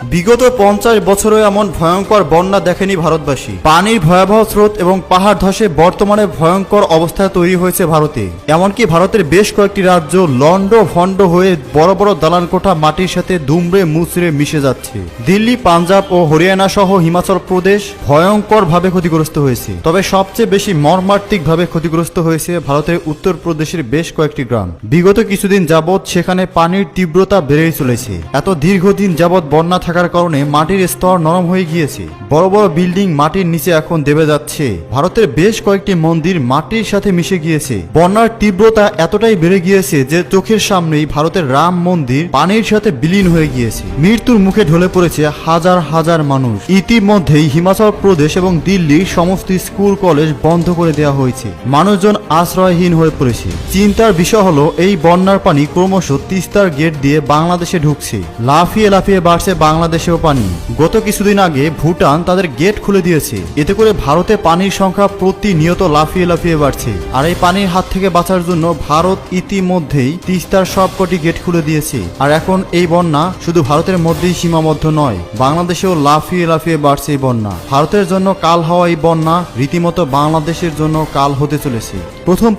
বিগত 50 বছরে এমন ভয়ঙ্কর বন্যা দেখেনি ভারতবাসী। পানির ভয়াবহ স্রোত এবং পাহাড় ধসে বর্তমানে ভয়ঙ্কর অবস্থা তৈরি হয়েছে ভারতে। এমনকি ভারতের বেশ কয়েকটি রাজ্য লন্ড ভন্ড হয়ে বড় বড় দালানকোঠা মাটির সাথে দুমড়ে মুচড়ে মিশে যাচ্ছে। দিল্লি, পাঞ্জাব ও হরিয়ানা সহ হিমাচল প্রদেশ ভয়ঙ্কর ভাবে ক্ষতিগ্রস্ত হয়েছে। তবে সবচেয়ে বেশি মর্মান্তিক ভাবে ক্ষতিগ্রস্ত হয়েছে ভারতের উত্তর প্রদেশের বেশ কয়েকটি গ্রাম। বিগত কিছুদিন যাবৎ সেখানে পানির তীব্রতা বেড়েই চলেছে। এত দীর্ঘদিন যাবৎ বন্যা থাকার কারণে মাটির স্তর নরম হয়ে গিয়েছে। বড় বড় বিল্ডিং মাটির নিচে এখন দেবে যাচ্ছে। ভারতের বেশ কয়েকটি মন্দির মাটির সাথে মিশে গিয়েছে। বন্যার তীব্রতা এতটাই বেড়ে গিয়েছে যে চোখের সামনেই ভারতের রাম মন্দির পানির সাথে বিলীন হয়ে গিয়েছে। মৃত্যুর মুখে ঢলে পড়েছে হাজার হাজার মানুষ। ইতিমধ্যেই হিমাচল প্রদেশ এবং দিল্লির সমস্ত স্কুল কলেজ বন্ধ করে দেওয়া হয়েছে। মানুষজন আশ্রয়হীন হয়ে পড়েছে। চিন্তার বিষয় হলো এই বন্যার পানি ক্রমশ তিস্তার গেট দিয়ে বাংলাদেশে ঢুকছে। লাফিয়ে লাফিয়ে বাড়ছে বাংলাদেশেও পানি। গত কিছুদিন আগে ভুটান তাদের গেট খুলে দিয়েছে। এতে করে ভারতে পানির সংখ্যা প্রতিনিয়ত লাফিয়ে লাফিয়ে বাড়ছে। আর এই পানির হাত থেকে বাঁচার জন্য ভারত ইতিমধ্যেই তিস্তার সবকটি গেট খুলে দিয়েছে। আর এখন এই বন্যা শুধু ভারতের মধ্যেই সীমাবদ্ধ নয়, বাংলাদেশেও লাফিয়ে লাফিয়ে বাড়ছে এই বন্যা। ভারতের জন্য কাল হওয়া এই বন্যা রীতিমতো বাংলাদেশের জন্য কাল হতে চলেছে।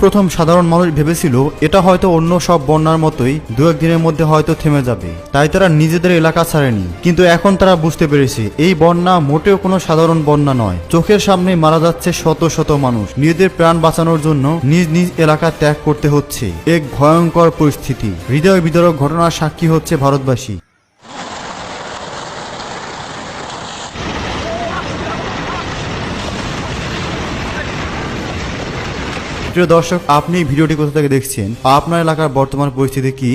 প্রথম সাধারণ মানুষ ভেবেছিল এটা হয়তো অন্য সব বন্যার মতোই দু একদিনের মধ্যে হয়তো থেমে যাবে, তাই তারা নিজেদের এলাকা ছাড়েনি। কিন্তু এখন তারা বুঝতে পেরেছে এই বন্যা মোটেও কোনো সাধারণ বন্যা নয়। চোখের সামনে মারা যাচ্ছে শত শত মানুষ। নিজেদের প্রাণ বাঁচানোর জন্য নিজ নিজ এলাকা ত্যাগ করতে হচ্ছে। এক ভয়ঙ্কর পরিস্থিতি। হৃদয় বিদারক ঘটনার সাক্ষী হচ্ছে ভারতবাসী। প্রিয় দর্শক, আপনি ভিডিওটি কোথা থেকে দেখছেন? আপনার এলাকার বর্তমান পরিস্থিতি কি?